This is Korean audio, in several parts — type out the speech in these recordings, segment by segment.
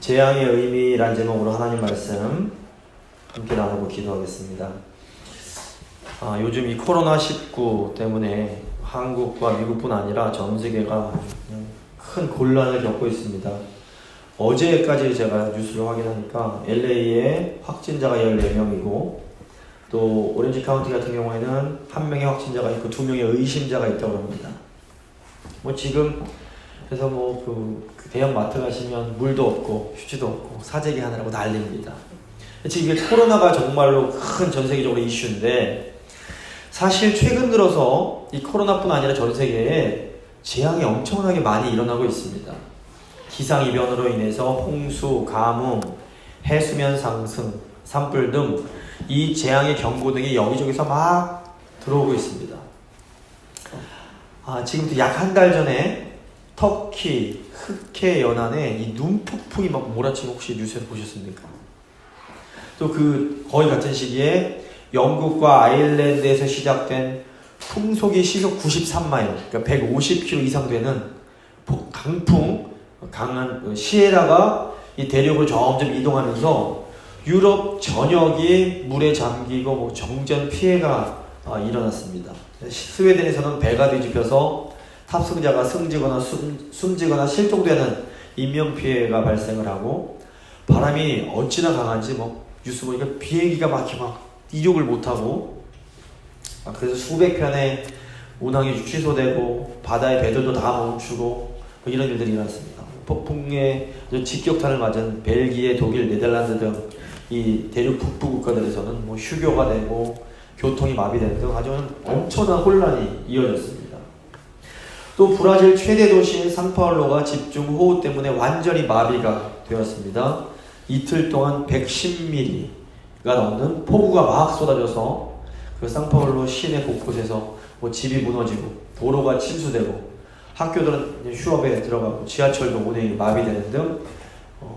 재앙의 의미란 제목으로 하나님 말씀 함께 나누고 기도하겠습니다. 요즘 이 코로나19 때문에 한국과 미국뿐 아니라 전 세계가 큰 곤란을 겪고 있습니다. 어제까지 제가 뉴스를 확인하니까 LA에 확진자가 14명이고 또 오렌지 카운티 같은 경우에는 1명의 확진자가 있고 2명의 의심자가 있다고 합니다. 지금 그래서 그 대형 마트 가시면 물도 없고 휴지도 없고 사재기 하느라고 난립니다. 지금 이게 코로나가 정말로 큰 전 세계적으로 이슈인데 사실 최근 들어서 이 코로나뿐 아니라 전 세계에 재앙이 엄청나게 많이 일어나고 있습니다. 기상이변으로 인해서 홍수, 가뭄, 해수면 상승, 산불 등 이 재앙의 경보 등이 여기저기서 막 들어오고 있습니다. 지금부터 약 한 달 전에 터키, 흑해 연안에 이 눈폭풍이 막 몰아치고 혹시 뉴스에서 보셨습니까? 또 거의 같은 시기에 영국과 아일랜드에서 시작된 풍속이 시속 93마일, 그러니까 150km 이상 되는 강풍, 강한 시에라가 이 대륙으로 점점 이동하면서 유럽 전역이 물에 잠기고 정전 피해가 일어났습니다. 스웨덴에서는 배가 뒤집혀서 탑승자가 숨지거나 실종되는 인명피해가 발생을 하고 바람이 어찌나 강한지 뉴스 보니까 비행기가 막 이륙을 못하고 그래서 수백 편의 운항이 취소되고 바다의 배들도 다 멈추고 이런 일들이 일어났습니다. 폭풍에 직격탄을 맞은 벨기에, 독일, 네덜란드 등 이 대륙 북부 국가들에서는 휴교가 되고 교통이 마비되는 등 아주 엄청난 혼란이 이어졌습니다. 또 브라질 최대 도시인 상파울로가 집중호우 때문에 완전히 마비가 되었습니다. 이틀 동안 110mm가 넘는 폭우가 막 쏟아져서 그 상파울로 시내 곳곳에서 집이 무너지고 도로가 침수되고 학교들은 휴업에 들어가고 지하철도 운행이 마비되는 등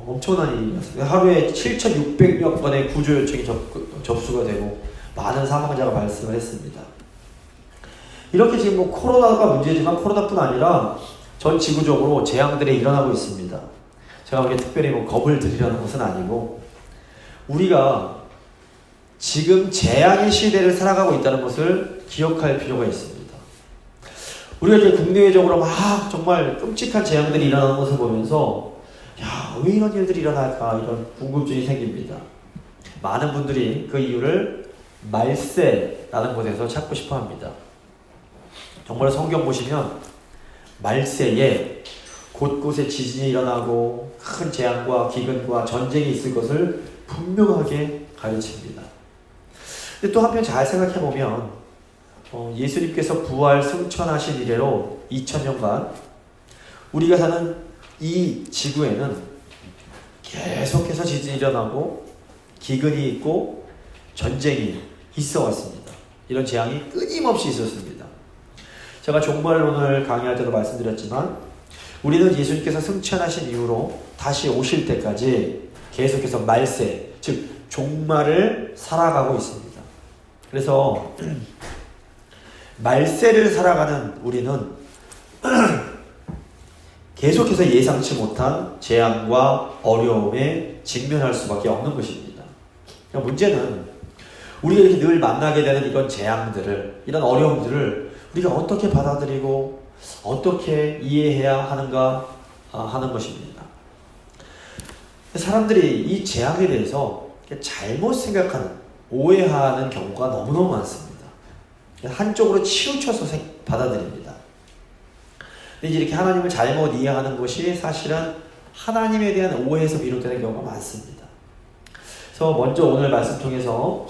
엄청난 일이었습니다. 하루에 7,600여 건의 구조 요청이 접수가 되고 많은 사망자가 발생을 했습니다. 이렇게 지금 코로나가 문제지만 코로나뿐 아니라 전 지구적으로 재앙들이 일어나고 있습니다. 제가 그렇게 특별히 겁을 들이려는 것은 아니고 우리가 지금 재앙의 시대를 살아가고 있다는 것을 기억할 필요가 있습니다. 우리가 이제 국내외적으로 막 정말 끔찍한 재앙들이 일어나는 것을 보면서 왜 이런 일들이 일어날까 이런 궁금증이 생깁니다. 많은 분들이 그 이유를 말세라는 곳에서 찾고 싶어 합니다. 정말 성경 보시면 말세에 곳곳에 지진이 일어나고 큰 재앙과 기근과 전쟁이 있을 것을 분명하게 가르칩니다. 근데 또 한편 잘 생각해보면 예수님께서 부활 승천하신 이래로 2000년간 우리가 사는 이 지구에는 계속해서 지진이 일어나고 기근이 있고 전쟁이 있어 왔습니다. 이런 재앙이 끊임없이 있었습니다. 제가 종말론을 강의할 때도 말씀드렸지만 우리는 예수님께서 승천하신 이후로 다시 오실 때까지 계속해서 말세, 즉 종말을 살아가고 있습니다. 그래서 말세를 살아가는 우리는 계속해서 예상치 못한 재앙과 어려움에 직면할 수밖에 없는 것입니다. 문제는 우리가 이렇게 늘 만나게 되는 이런 재앙들을, 이런 어려움들을 우리가 어떻게 받아들이고 어떻게 이해해야 하는가 하는 것입니다. 사람들이 이 재앙에 대해서 잘못 생각하는, 오해하는 경우가 너무너무 많습니다. 한쪽으로 치우쳐서 받아들입니다. 근데 이렇게 하나님을 잘못 이해하는 것이 사실은 하나님에 대한 오해에서 비롯되는 경우가 많습니다. 그래서 먼저 오늘 말씀 통해서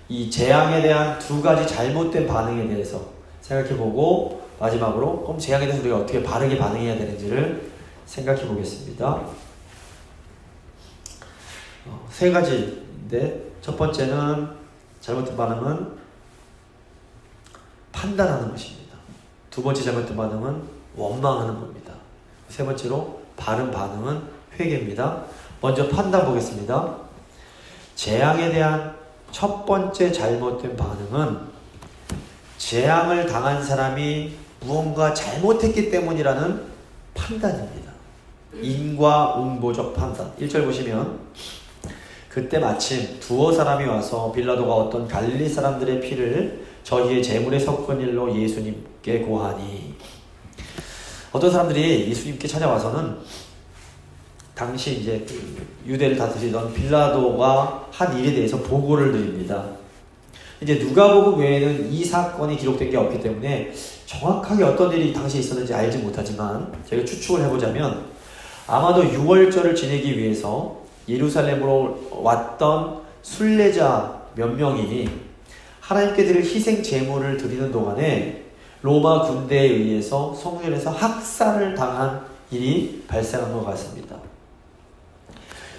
이 재앙에 대한 두 가지 잘못된 반응에 대해서 생각해보고 마지막으로 그럼 재앙에 대해서 우리가 어떻게 바르게 반응해야 되는지를 생각해보겠습니다. 세 가지인데 첫 번째는 잘못된 반응은 판단하는 것입니다. 두 번째 잘못된 반응은 원망하는 겁니다. 세 번째로 바른 반응은 회개입니다. 먼저 판단 보겠습니다. 재앙에 대한 첫 번째 잘못된 반응은 재앙을 당한 사람이 무언가 잘못했기 때문이라는 판단입니다. 인과응보적 판단. 1절 보시면 그때 마침 두어 사람이 와서 빌라도가 어떤 갈릴리 사람들의 피를 저희의 제물에 섞은 일로 예수님께 고하니. 어떤 사람들이 예수님께 찾아와서는 당시 이제 유대를 다스리던 빌라도가 한 일에 대해서 보고를 드립니다. 이제 누가복음 외에는 이 사건이 기록된 게 없기 때문에 정확하게 어떤 일이 당시에 있었는지 알지 못하지만 제가 추측을 해보자면 아마도 6월절을 지내기 위해서 예루살렘으로 왔던 순례자 몇 명이 하나님께 드릴 희생 제물을 드리는 동안에 로마 군대에 의해서 성전에서 학살을 당한 일이 발생한 것 같습니다.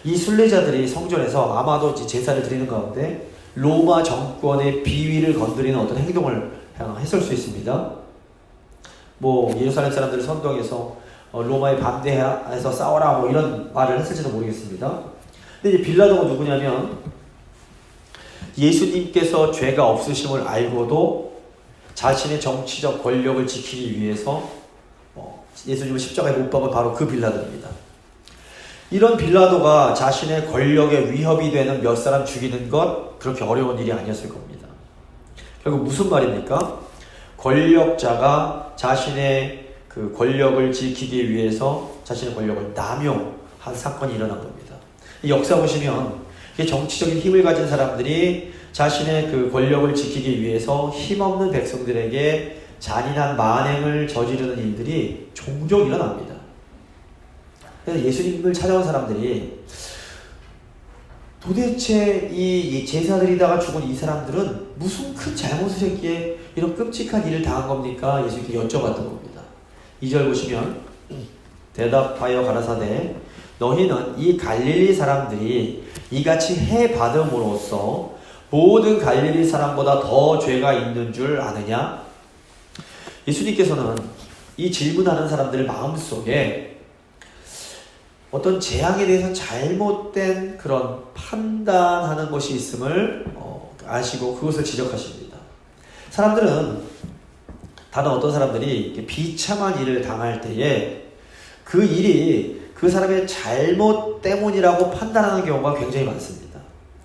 이 순례자들이 성전에서 아마도 제사를 드리는 가운데 로마 정권의 비위를 건드리는 어떤 행동을 했을 수 있습니다. 뭐 예루살렘 사람들을 선동해서 로마에 반대해서 싸워라 뭐 이런 말을 했을지도 모르겠습니다. 근데 이제 빌라도가 누구냐면 예수님께서 죄가 없으심을 알고도 자신의 정치적 권력을 지키기 위해서 예수님을 십자가에 못 박은 바로 그 빌라도입니다. 이런 빌라도가 자신의 권력에 위협이 되는 몇 사람 죽이는 것 그렇게 어려운 일이 아니었을 겁니다. 결국 무슨 말입니까? 권력자가 자신의 그 권력을 지키기 위해서 자신의 권력을 남용한 사건이 일어난 겁니다. 이 역사 보시면 이게 정치적인 힘을 가진 사람들이 자신의 그 권력을 지키기 위해서 힘없는 백성들에게 잔인한 만행을 저지르는 일들이 종종 일어납니다. 그래서 예수님을 찾아온 사람들이 도대체 이 제사드리다가 죽은 이 사람들은 무슨 큰 잘못을 했기에 이런 끔찍한 일을 당한 겁니까? 예수님께 여쭤봤던 겁니다. 2절 보시면 대답하여 가라사대 너희는 이 갈릴리 사람들이 이같이 해받음으로써 모든 갈릴리 사람보다 더 죄가 있는 줄 아느냐? 예수님께서는 이 질문하는 사람들 마음속에 어떤 재앙에 대해서 잘못된 그런 판단하는 것이 있음을 아시고 그것을 지적하십니다. 사람들은 다른 어떤 사람들이 비참한 일을 당할 때에 그 일이 그 사람의 잘못 때문이라고 판단하는 경우가 굉장히 많습니다.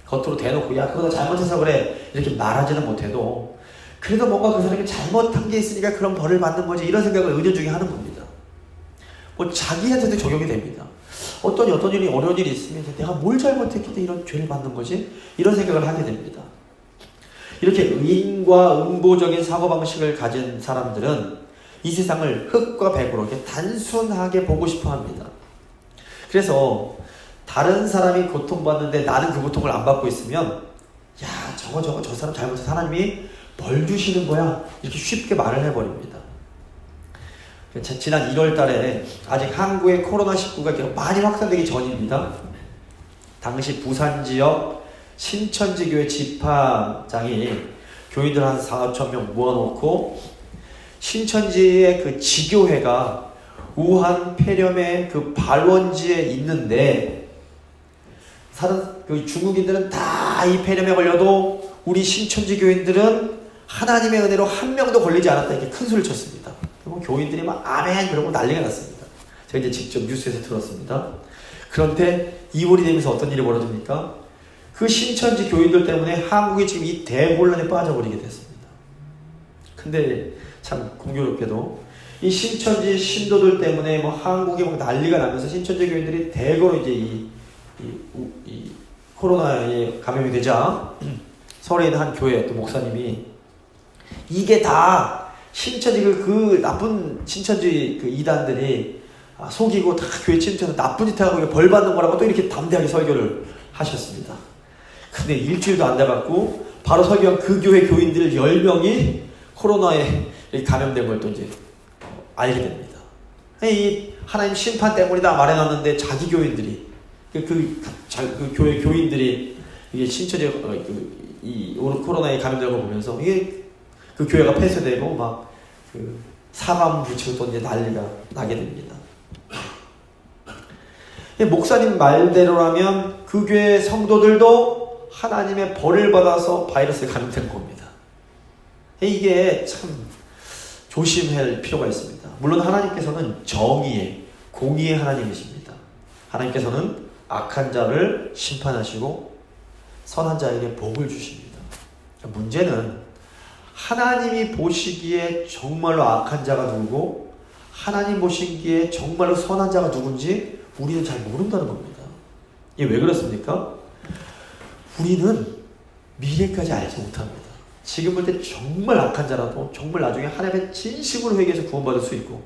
겉으로 대놓고 야 그거 잘못해서 그래 이렇게 말하지는 못해도 그래도 뭔가 그 사람이 잘못한 게 있으니까 그런 벌을 받는 거지 이런 생각을 은연중에 하는 겁니다. 뭐 자기한테도 적용이 됩니다. 어떤 일이 어려운 일이 있으면 내가 뭘 잘못했기 때문에 이런 죄를 받는 거지? 이런 생각을 하게 됩니다. 이렇게 인과응보적인 사고방식을 가진 사람들은 이 세상을 흙과 백으로 이렇게 단순하게 보고 싶어 합니다. 그래서 다른 사람이 고통받는데 나는 그 고통을 안 받고 있으면 야 저 사람 잘못해서 하나님이 벌 주시는 거야 이렇게 쉽게 말을 해버립니다. 지난 1월 달에 아직 한국의 코로나19가 많이 확산되기 전입니다. 당시 부산 지역 신천지교회 집화장이 교인들 한 4,000, 5,000명 모아놓고 신천지의 그 지교회가 우한 폐렴의 그 발원지에 있는데 그 중국인들은 다 이 폐렴에 걸려도 우리 신천지 교인들은 하나님의 은혜로 한 명도 걸리지 않았다 이렇게 큰 소리를 쳤습니다. 교인들이 막 아멘 그러고 난리가 났습니다. 제가 이제 직접 뉴스에서 들었습니다. 그런데 2월이 되면서 어떤 일이 벌어집니까? 그 신천지 교인들 때문에 한국이 지금 이 대혼란에 빠져버리게 됐습니다. 근데 참 공교롭게도 이 신천지 신도들 때문에 뭐 한국에 막 난리가 나면서 신천지 교인들이 대거로 이제 이 코로나에 감염이 되자 서울에 있는 한 교회 또 목사님이 이게 다 신천지 그 나쁜 신천지 그 이단들이 속이고 다 교회 침투해서 나쁜 짓 하고 벌 받는 거라고 또 이렇게 담대하게 설교를 하셨습니다. 근데 일주일도 안 돼갖고 바로 설교한 그 교회 교인들 10명이 코로나에 감염된 걸 또 이제 알게 됩니다. 이 하나님 심판 때문이다 말해놨는데 자기 교인들이 그 교회 교인들이 이게 신천지 이 코로나에 감염된 걸 보면서 이게 그 교회가 폐쇄되고 막 그 사람 붙이고 또 이제 난리가 나게 됩니다. 목사님 말대로라면 그 교회 성도들도 하나님의 벌을 받아서 바이러스에 감염된 겁니다. 이게 참 조심할 필요가 있습니다. 물론 하나님께서는 정의에 공의의 하나님이십니다. 하나님께서는 악한 자를 심판하시고 선한 자에게 복을 주십니다. 문제는 하나님이 보시기에 정말로 악한 자가 누구고 하나님 보시기에 정말로 선한 자가 누군지 우리는 잘 모른다는 겁니다. 이게 왜 그렇습니까? 우리는 미래까지 알지 못합니다. 지금 볼 때 정말 악한 자라도 정말 나중에 하나님의 진심으로 회개해서 구원받을 수 있고,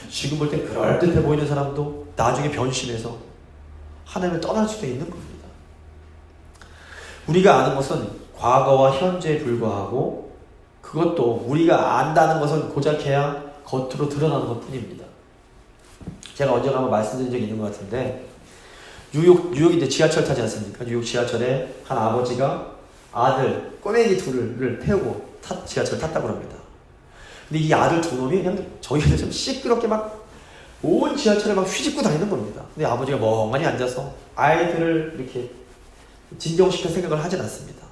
지금 볼 때 그럴듯해 보이는 사람도 나중에 변심해서 하나님을 떠날 수도 있는 겁니다. 우리가 아는 것은 과거와 현재에 불과하고, 그것도 우리가 안다는 것은 고작해야 겉으로 드러나는 것 뿐입니다. 제가 언젠가 한번 말씀드린 적이 있는 것 같은데, 뉴욕이 이제 지하철 타지 않습니까? 뉴욕 지하철에 한 아버지가 아들, 꼬맹이 둘을 태우고 지하철 탔다고 합니다. 근데 이 아들 두 놈이 그냥 저희한테 좀 시끄럽게 막 온 지하철에 막 휘짓고 다니는 겁니다. 근데 아버지가 멍하니 앉아서 아이들을 이렇게 진정시킬 생각을 하진 않습니다.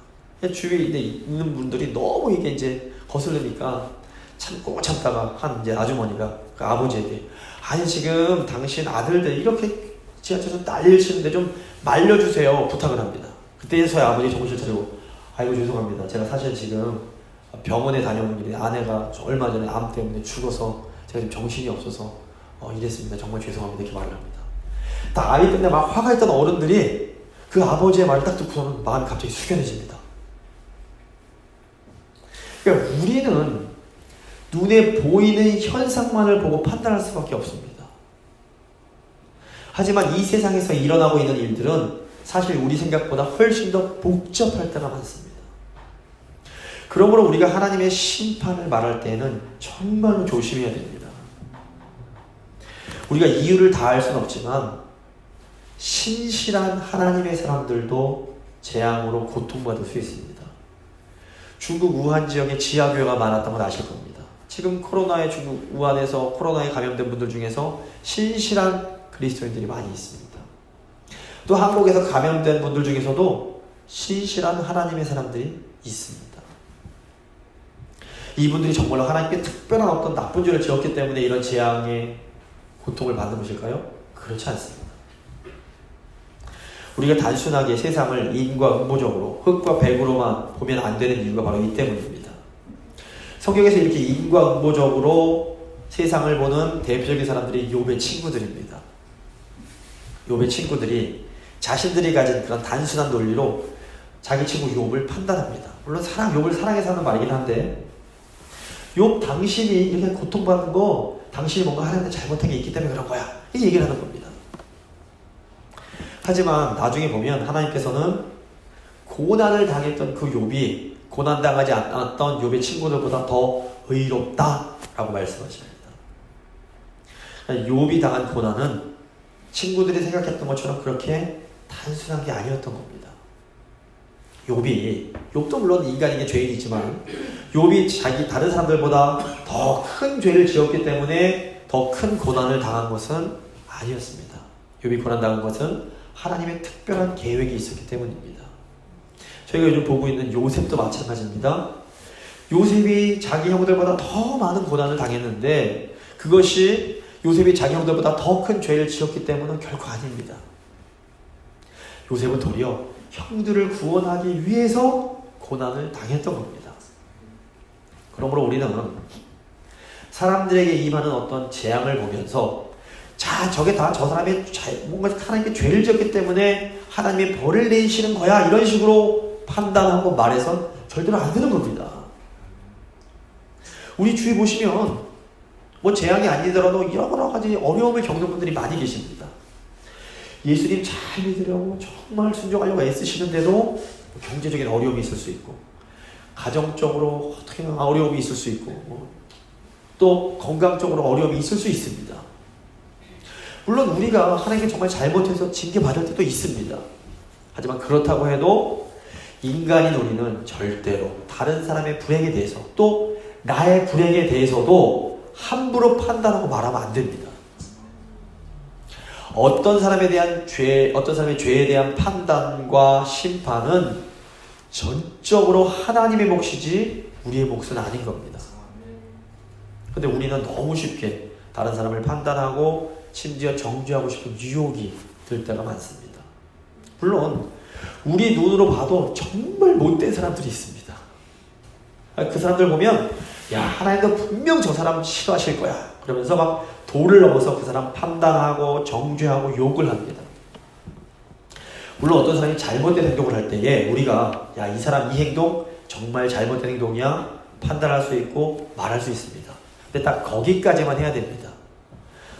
주위에 있는 분들이 너무 이게 이제 거슬리니까 참고 참다가 한 이제 아주머니가 그 아버지에게, 아니 지금 당신 아들들 이렇게 지하철에서 난리를 치는데 좀 말려주세요 부탁을 합니다. 그때서야 아버지 정신 차리고, 아이고 죄송합니다. 제가 사실 지금 병원에 다녀온 길에 아내가 얼마 전에 암 때문에 죽어서 제가 지금 정신이 없어서 이랬습니다. 정말 죄송합니다. 이렇게 말을 합니다. 딱 아이 때문에 막 화가 있던 어른들이 그 아버지의 말을 딱 듣고서는 마음이 갑자기 숙연해집니다. 그러니까 우리는 눈에 보이는 현상만을 보고 판단할 수밖에 없습니다. 하지만 이 세상에서 일어나고 있는 일들은 사실 우리 생각보다 훨씬 더 복잡할 때가 많습니다. 그러므로 우리가 하나님의 심판을 말할 때에는 정말로 조심해야 됩니다. 우리가 이유를 다 알 수는 없지만 신실한 하나님의 사람들도 재앙으로 고통받을 수 있습니다. 중국 우한 지역에 지하교회가 많았던 건 아실 겁니다. 지금 코로나에 중국 우한에서 코로나에 감염된 분들 중에서 신실한 그리스도인들이 많이 있습니다. 또 한국에서 감염된 분들 중에서도 신실한 하나님의 사람들이 있습니다. 이분들이 정말로 하나님께 특별한 어떤 나쁜 죄를 지었기 때문에 이런 재앙의 고통을 받는 것일까요? 그렇지 않습니다. 우리가 단순하게 세상을 인과 음보적으로 흙과 백으로만 보면 안 되는 이유가 바로 이 때문입니다. 성경에서 이렇게 인과 음보적으로 세상을 보는 대표적인 사람들이 욥의 친구들입니다. 욥의 친구들이 자신들이 가진 그런 단순한 논리로 자기 친구 욥을 판단합니다. 물론 욥을 사랑해서 하는 말이긴 한데, 욥 당신이 이렇게 고통받는 거 당신이 뭔가 하나님한테 잘못한 게 있기 때문에 그런 거야, 이 얘기를 하는 겁니다. 하지만 나중에 보면 하나님께서는 고난을 당했던 그 욥이 고난당하지 않았던 욥의 친구들보다 더 의롭다라고 말씀하십니다. 욥이 당한 고난은 친구들이 생각했던 것처럼 그렇게 단순한 게 아니었던 겁니다. 욥도 물론 인간에게 죄인이지만 욥이 다른 사람들보다 더 큰 죄를 지었기 때문에 더 큰 고난을 당한 것은 아니었습니다. 욥이 고난당한 것은 하나님의 특별한 계획이 있었기 때문입니다. 저희가 요즘 보고 있는 요셉도 마찬가지입니다. 요셉이 자기 형들보다 더 많은 고난을 당했는데 그것이 요셉이 자기 형들보다 더 큰 죄를 지었기 때문은 결코 아닙니다. 요셉은 도리어 형들을 구원하기 위해서 고난을 당했던 겁니다. 그러므로 우리는 사람들에게 임하는 어떤 재앙을 보면서 저게 다 저 사람이 뭔가 하나님께 죄를 지었기 때문에 하나님이 벌을 내리시는 거야, 이런 식으로 판단하고 말해선 절대로 안 되는 겁니다. 우리 주위 보시면 뭐 재앙이 아니더라도 여러 가지 어려움을 겪는 분들이 많이 계십니다. 예수님 잘 믿으려고 정말 순종하려고 애쓰시는데도 경제적인 어려움이 있을 수 있고, 가정적으로 어떻게 어려움이 있을 수 있고, 또 건강적으로 어려움이 있을 수 있습니다. 물론 우리가 하나님께 정말 잘못해서 징계받을 때도 있습니다. 하지만 그렇다고 해도 인간인 우리는 절대로 다른 사람의 불행에 대해서 또 나의 불행에 대해서도 함부로 판단하고 말하면 안 됩니다. 어떤 사람의 죄에 대한 판단과 심판은 전적으로 하나님의 몫이지 우리의 몫은 아닌 겁니다. 근데 우리는 너무 쉽게 다른 사람을 판단하고 심지어 정죄하고 싶은 유혹이 들 때가 많습니다. 물론 우리 눈으로 봐도 정말 못된 사람들이 있습니다. 그 사람들 보면 야, 하나님도 분명 저 사람 싫어하실 거야 그러면서 막 도를 넘어서 그 사람 판단하고 정죄하고 욕을 합니다. 물론 어떤 사람이 잘못된 행동을 할 때에 우리가 야, 이 사람 이 행동 정말 잘못된 행동이야 판단할 수 있고 말할 수 있습니다. 근데 딱 거기까지만 해야 됩니다.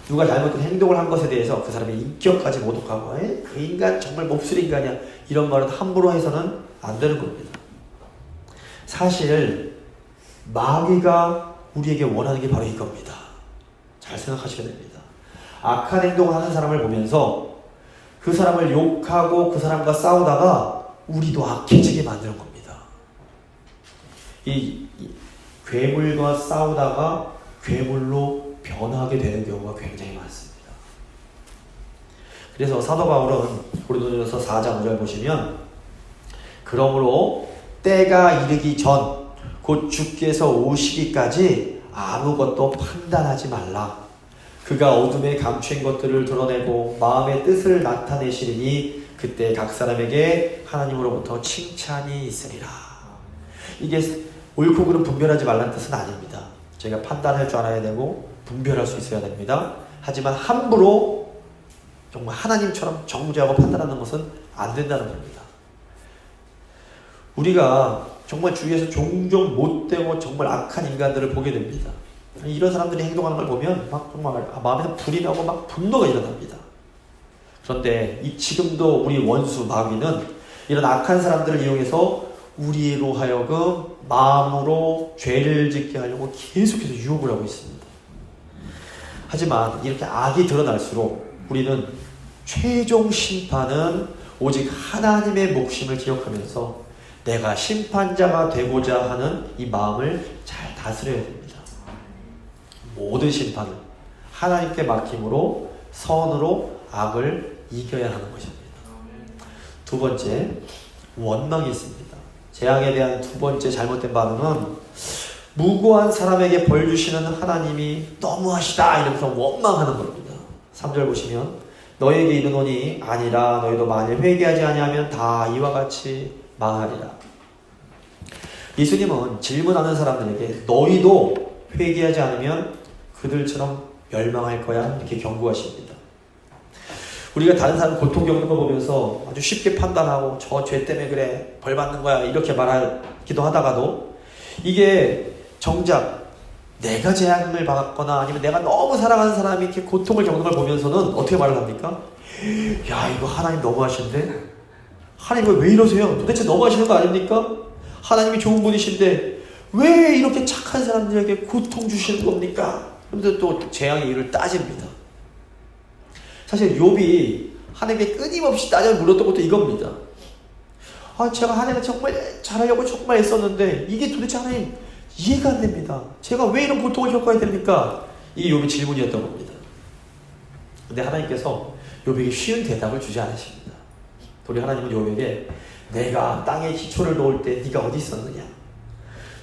누가 잘못된 행동을 한 것에 대해서 그 사람의 인격까지 모독하고 그 인간 정말 몹쓸 인간이야 이런 말은 함부로 해서는 안 되는 겁니다. 사실 마귀가 우리에게 원하는 게 바로 이겁니다. 잘 생각하셔야 됩니다. 악한 행동을 하는 사람을 보면서 그 사람을 욕하고 그 사람과 싸우다가 우리도 악해지게 만드는 겁니다. 이 괴물과 싸우다가 괴물로 변하게 되는 경우가 굉장히 많습니다. 그래서 사도 바울은 고린도전서 4장 5절 보시면 그러므로 때가 이르기 전 곧 주께서 오시기까지 아무것도 판단하지 말라. 그가 어둠에 감춘 것들을 드러내고 마음의 뜻을 나타내시리니 그때 각 사람에게 하나님으로부터 칭찬이 있으리라. 이게 옳고 그름 분별하지 말라는 뜻은 아닙니다. 저희가 판단할 줄 알아야 되고 분별할 수 있어야 됩니다. 하지만 함부로 정말 하나님처럼 정죄하고 판단하는 것은 안 된다는 겁니다. 우리가 정말 주위에서 종종 못되고 정말 악한 인간들을 보게 됩니다. 이런 사람들이 행동하는 걸 보면 막 정말 마음에서 불이 나고 막 분노가 일어납니다. 그런데 지금도 우리 원수 마귀는 이런 악한 사람들을 이용해서 우리로 하여금 마음으로 죄를 짓게 하려고 계속해서 유혹을 하고 있습니다. 하지만 이렇게 악이 드러날수록 우리는 최종 심판은 오직 하나님의 몫임을 기억하면서 내가 심판자가 되고자 하는 이 마음을 잘 다스려야 됩니다. 모든 심판은 하나님께 맡김으로 선으로 악을 이겨야 하는 것입니다. 두 번째, 원망이 있습니다. 재앙에 대한 두 번째 잘못된 반응은 무고한 사람에게 벌 주시는 하나님이 너무하시다 이러면서 원망하는 겁니다. 3절 보시면 너에게 이르노니 아니라 너희도 만일 회개하지 아니하면 다 이와 같이 망하리라. 예수님은 질문하는 사람들에게 너희도 회개하지 않으면 그들처럼 멸망할 거야 이렇게 경고하십니다. 우리가 다른 사람 고통 겪는 거 보면서 아주 쉽게 판단하고 저 죄 때문에 그래 벌 받는 거야 이렇게 말하기도 하다가도 이게 정작 내가 재앙을 받거나 아니면 내가 너무 사랑하는 사람이 이렇게 고통을 겪는 걸 보면서는 어떻게 말을 합니까? 야 이거 하나님 너무하신데? 하나님 왜 이러세요? 도대체 너무하시는 거 아닙니까? 하나님이 좋은 분이신데 왜 이렇게 착한 사람들에게 고통 주시는 겁니까? 그런데 또 재앙의 이유를 따집니다. 사실 욥이 하나님께 끊임없이 따져 물었던 것도 이겁니다. 제가 하나님을 정말 잘하려고 정말 애썼는데 이게 도대체 하나님 이해가 안 됩니다. 제가 왜 이런 고통을 겪어야 됩니까? 이게 욥의 질문이었던 겁니다. 근데 하나님께서 욥에게 쉬운 대답을 주지 않으십니다. 우리 하나님은 욥에게 내가 땅에 기초를 놓을 때 네가 어디 있었느냐?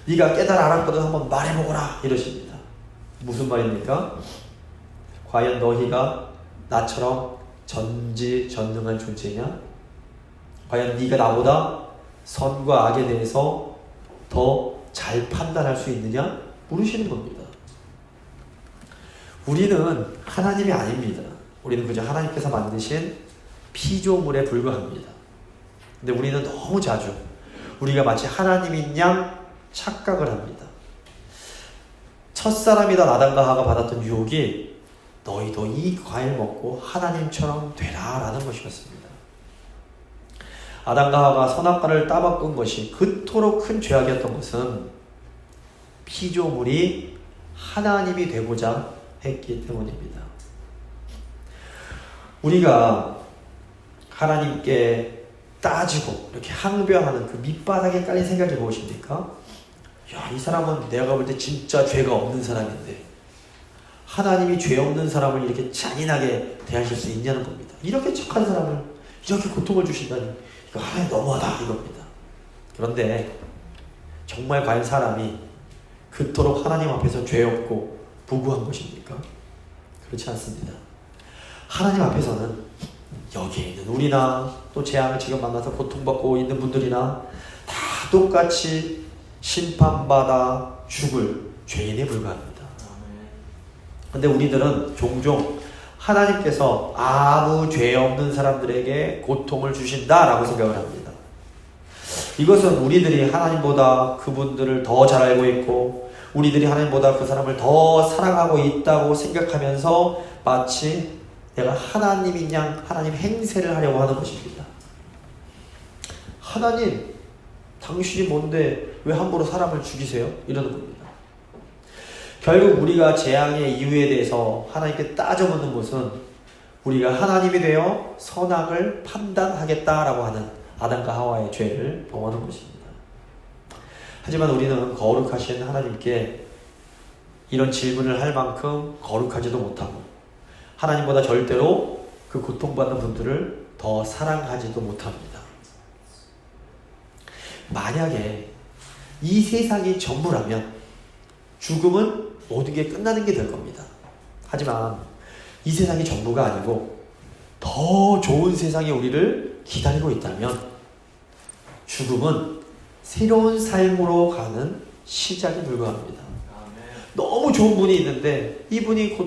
네가 깨달아 알았거든 한번 말해보거라 이러십니다. 무슨 말입니까? 과연 너희가 나처럼 전지전능한 존재냐? 과연 네가 나보다 선과 악에 대해서 더 잘 판단할 수 있느냐? 물으시는 겁니다. 우리는 하나님이 아닙니다. 우리는 그저 하나님께서 만드신 피조물에 불과합니다. 근데 우리는 너무 자주 우리가 마치 하나님인 양 착각을 합니다. 첫사람이던 아담과 하와가 받았던 유혹이 너희도 이 과일 먹고 하나님처럼 되라 라는 것이었습니다. 아담과 하와가 선악과를 따먹은 것이 그토록 큰 죄악이었던 것은 피조물이 하나님이 되고자 했기 때문입니다. 우리가 하나님께 따지고 이렇게 항변하는 그 밑바닥에 깔린 생각이 무엇입니까? 야, 이 사람은 내가 볼 때 진짜 죄가 없는 사람인데 하나님이 죄 없는 사람을 이렇게 잔인하게 대하실 수 있냐는 겁니다. 이렇게 착한 사람을 이렇게 고통을 주신다니 이거 하나님 너무하다 이겁니다. 그런데 정말 과연 사람이 그토록 하나님 앞에서 죄 없고 부구한 것입니까? 그렇지 않습니다. 하나님 앞에서는 여기에 있는 우리나 또 재앙을 지금 만나서 고통받고 있는 분들이나 다 똑같이 심판받아 죽을 죄인에 불과합니다. 근데 우리들은 종종 하나님께서 아무 죄 없는 사람들에게 고통을 주신다라고 생각을 합니다. 이것은 우리들이 하나님보다 그분들을 더 잘 알고 있고 우리들이 하나님보다 그 사람을 더 사랑하고 있다고 생각하면서 마치 내가 하나님인 양 하나님 행세를 하려고 하는 것입니다. 하나님, 당신이 뭔데 왜 함부로 사람을 죽이세요? 이러는 겁니다. 결국 우리가 재앙의 이유에 대해서 하나님께 따져묻는 것은 우리가 하나님이 되어 선악을 판단하겠다라고 하는 아담과 하와의 죄를 범하는 것입니다. 하지만 우리는 거룩하신 하나님께 이런 질문을 할 만큼 거룩하지도 못하고 하나님보다 절대로 그 고통받는 분들을 더 사랑하지도 못합니다. 만약에 이 세상이 전부라면 죽음은 모든 게 끝나는 게 될 겁니다. 하지만 이 세상이 전부가 아니고 더 좋은 세상이 우리를 기다리고 있다면 죽음은 새로운 삶으로 가는 시작에 불과합니다. 너무 좋은 분이 있는데 이분이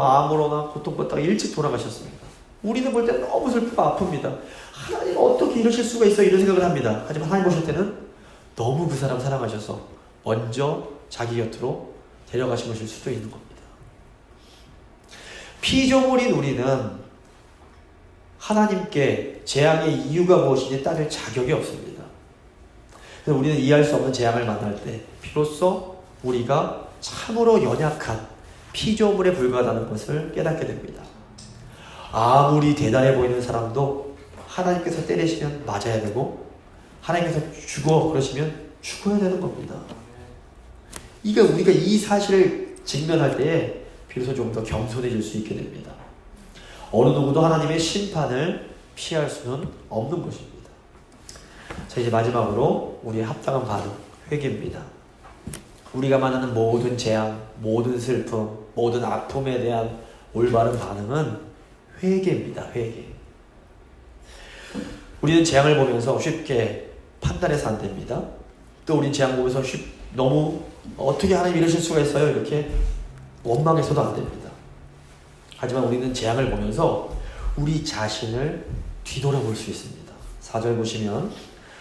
아무로나 고통받다가 일찍 돌아가셨습니다. 우리는 볼 때 너무 슬프고 아픕니다. 하나님 어떻게 이러실 수가 있어 이런 생각을 합니다. 하지만 하나님 보실 때는 너무 그 사람 사랑하셔서 먼저 자기 곁으로 데려가신 것일 수도 있는 겁니다. 피조물인 우리는 하나님께 재앙의 이유가 무엇인지 따질 자격이 없습니다. 그래서 우리는 이해할 수 없는 재앙을 만날 때 비로소 우리가 참으로 연약한 피조물에 불과하다는 것을 깨닫게 됩니다. 아무리 대단해 보이는 사람도 하나님께서 때리시면 맞아야 되고 하나님께서 죽어 그러시면 죽어야 되는 겁니다. 우리가 이 사실을 직면할 때에 비로소 좀 더 겸손해질 수 있게 됩니다. 어느 누구도 하나님의 심판을 피할 수는 없는 것입니다. 자, 이제 마지막으로 우리의 합당한 반응, 회개입니다. 우리가 만나는 모든 재앙, 모든 슬픔, 모든 아픔에 대한 올바른 반응은 회개입니다. 회개. 우리는 재앙을 보면서 쉽게 판단해서 안 됩니다. 또 우리는 재앙 보면서 너무 어떻게 하나님 이러실 수가 있어요? 이렇게 원망해서도 안 됩니다. 하지만 우리는 재앙을 보면서 우리 자신을 뒤돌아볼 수 있습니다. 4절 보시면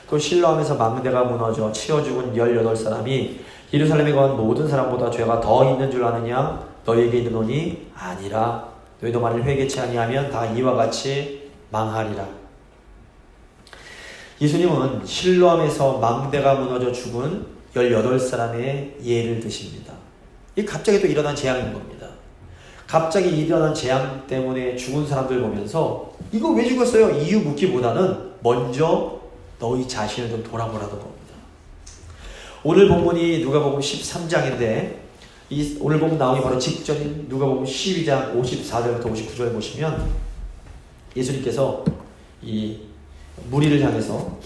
또 실로암에서 망대가 무너져 치어 죽은 18사람이 예루살렘에 건 모든 사람보다 죄가 더 있는 줄 아느냐? 너희에게 이르노니 아니라 너희도 만일 회개치 아니하면 다 이와 같이 망하리라. 예수님은 실로암에서 망대가 무너져 죽은 18사람의 예를 드십니다. 이게 갑자기 또 일어난 재앙인 겁니다. 갑자기 일어난 재앙 때문에 죽은 사람들 보면서 이거 왜 죽었어요? 이유 묻기보다는 먼저 너희 자신을 좀 돌아보라는 겁니다. 오늘 본문이 누가복음 13장인데 오늘 본문 나오기 바로 직전인 누가복음 12장 54절부터 59절 보시면 예수님께서 이 무리를 향해서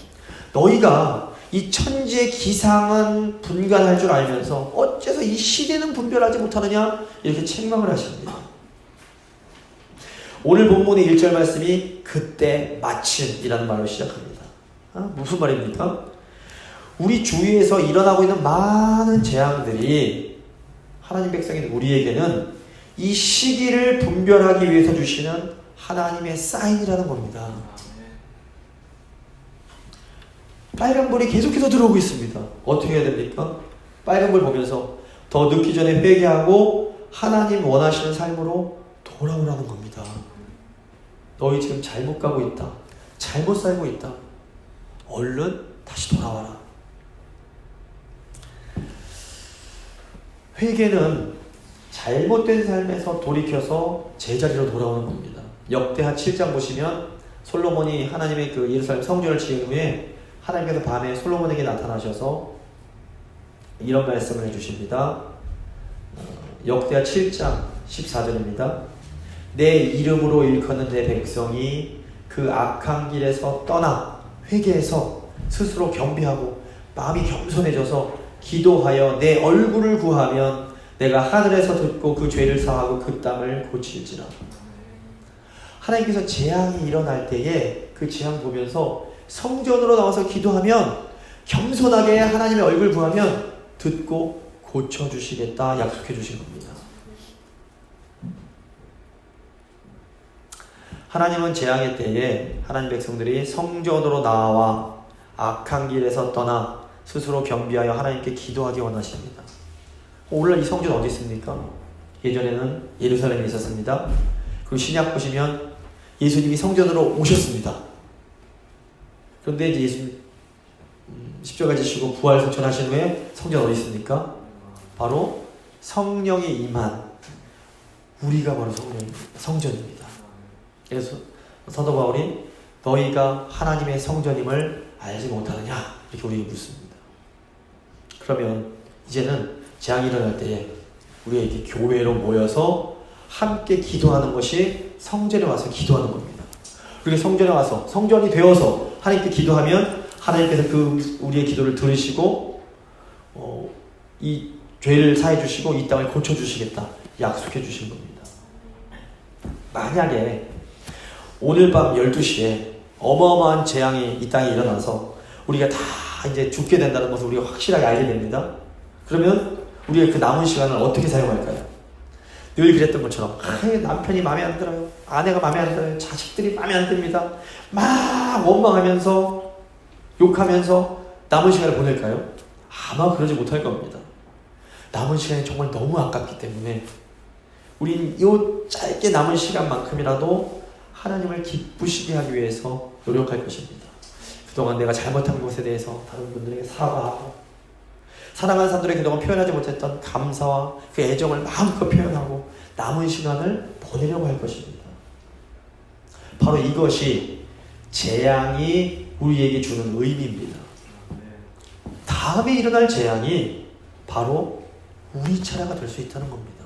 너희가 이 천지의 기상은 분간할 줄 알면서 어째서 이 시대는 분별하지 못하느냐 이렇게 책망을 하십니다. 오늘 본문의 1절 말씀이 그때 마침이라는 말로 시작합니다. 무슨 말입니까? 우리 주위에서 일어나고 있는 많은 재앙들이 하나님 백성인 우리에게는 이 시기를 분별하기 위해서 주시는 하나님의 사인이라는 겁니다. 빨간불이 계속해서 들어오고 있습니다. 어떻게 해야 됩니까? 빨간불 보면서 더 늦기 전에 회개하고 하나님 원하시는 삶으로 돌아오라는 겁니다. 너희 지금 잘못 가고 있다. 잘못 살고 있다. 얼른 다시 돌아와라. 회개는 잘못된 삶에서 돌이켜서 제자리로 돌아오는 겁니다. 역대하 7장 보시면 솔로몬이 하나님의 그 예루살렘 성전을 지은 후에 하나님께서 밤에 솔로몬에게 나타나셔서 이런 말씀을 해주십니다. 역대하 7장 14절입니다. 내 이름으로 일컫는 내 백성이 그 악한 길에서 떠나 회개해서 스스로 겸비하고 마음이 겸손해져서 기도하여 내 얼굴을 구하면 내가 하늘에서 듣고 그 죄를 사하고 그 땅을 고칠지라. 하나님께서 재앙이 일어날 때에 그 재앙 보면서 성전으로 나와서 기도하면 겸손하게 하나님의 얼굴 구하면 듣고 고쳐주시겠다 약속해 주신 겁니다. 하나님은 재앙의 때에 하나님 백성들이 성전으로 나와 악한 길에서 떠나 스스로 겸비하여 하나님께 기도하기 원하십니다. 오늘날 이 성전 어디 있습니까? 예전에는 예루살렘에 있었습니다. 그리고 신약 보시면 예수님이 성전으로 오셨습니다. 그런데 이제 예수님 십자가 지시고 부활 승천하신 후에 성전 어디 있습니까? 바로 성령이 임한 우리가 바로 성전입니다. 그래서 사도 바울이 너희가 하나님의 성전임을 알지 못하느냐 이렇게 우리에게 묻습니다. 그러면 이제는 재앙이 일어날 때에 우리가 이렇게 교회로 모여서 함께 기도하는 것이 성전에 와서 기도하는 겁니다. 우리가 성전에 와서 성전이 되어서 하나님께 기도하면 하나님께서 그 우리의 기도를 들으시고 이 죄를 사해 주시고 이 땅을 고쳐 주시겠다 약속해 주신 겁니다. 만약에 오늘 밤 12시에 어마어마한 재앙이 이 땅에 일어나서 우리가 다 이제 죽게 된다는 것을 우리가 확실하게 알게 됩니다. 그러면 우리가 그 남은 시간을 어떻게 사용할까요? 늘 그랬던 것처럼 남편이 마음에 안 들어요. 아내가 마음에 안 들어요. 자식들이 마음에 안 듭니다. 막 원망하면서 욕하면서 남은 시간을 보낼까요? 아마 그러지 못할 겁니다. 남은 시간이 정말 너무 아깝기 때문에 우린 이 짧게 남은 시간만큼이라도 하나님을 기쁘시게 하기 위해서 노력할 것입니다. 그동안 내가 잘못한 것에 대해서 다른 분들에게 사과하고 사랑하는 사람들에게 그동안 표현하지 못했던 감사와 그 애정을 마음껏 표현하고 남은 시간을 보내려고 할 것입니다. 바로 이것이 재앙이 우리에게 주는 의미입니다. 다음에 일어날 재앙이 바로 우리 차례가 될 수 있다는 겁니다.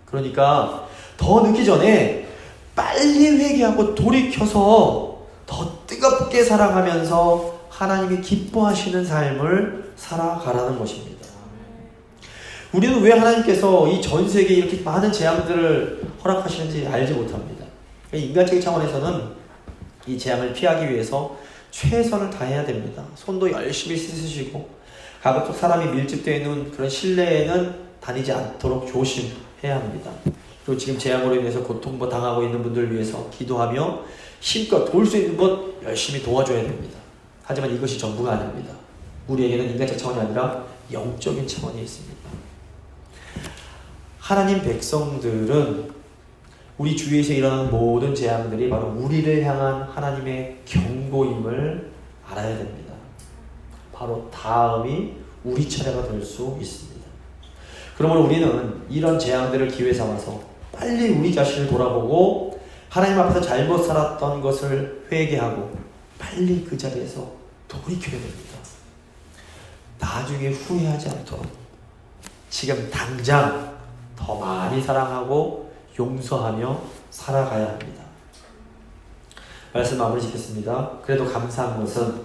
그러니까 더 늦기 전에 빨리 회개하고 돌이켜서 더 뜨겁게 사랑하면서 하나님이 기뻐하시는 삶을 살아가라는 것입니다. 우리는 왜 하나님께서 이 전 세계에 이렇게 많은 재앙들을 허락하시는지 알지 못합니다. 인간적인 차원에서는 이 재앙을 피하기 위해서 최선을 다해야 됩니다. 손도 열심히 씻으시고 가급적 사람이 밀집되어 있는 그런 실내에는 다니지 않도록 조심해야 합니다. 그리고 지금 재앙으로 인해서 고통 당하고 있는 분들을 위해서 기도하며 힘껏 도울 수 있는 것 열심히 도와줘야 됩니다. 하지만 이것이 전부가 아닙니다. 우리에게는 인간적 차원이 아니라 영적인 차원이 있습니다. 하나님 백성들은 우리 주위에서 일어나는 모든 재앙들이 바로 우리를 향한 하나님의 경고임을 알아야 됩니다. 바로 다음이 우리 차례가 될 수 있습니다. 그러므로 우리는 이런 재앙들을 기회 삼아서 빨리 우리 자신을 돌아보고 하나님 앞에서 잘못 살았던 것을 회개하고 빨리 그 자리에서 돌이켜야 됩니다. 나중에 후회하지 않도록 지금 당장 더 많이 사랑하고 용서하며 살아가야 합니다. 말씀 마무리 짓겠습니다. 그래도 감사한 것은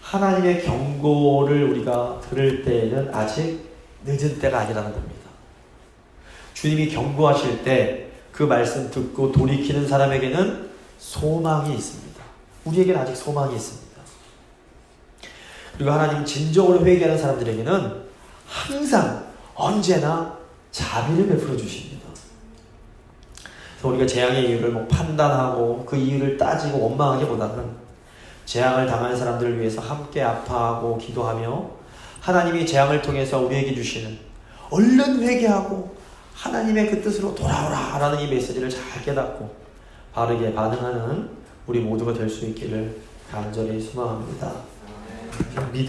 하나님의 경고를 우리가 들을 때에는 아직 늦은 때가 아니라는 겁니다. 주님이 경고하실 때 그 말씀 듣고 돌이키는 사람에게는 소망이 있습니다. 우리에게는 아직 소망이 있습니다. 그리고 하나님 진정으로 회개하는 사람들에게는 항상 언제나 자비를 베풀어 주십니다. 그래서 우리가 재앙의 이유를 판단하고 그 이유를 따지고 원망하기보다는 재앙을 당하는 사람들을 위해서 함께 아파하고 기도하며 하나님이 재앙을 통해서 우리에게 주시는 얼른 회개하고 하나님의 그 뜻으로 돌아오라 라는 이 메시지를 잘 깨닫고 바르게 반응하는 우리 모두가 될 수 있기를 간절히 소망합니다. 믿음의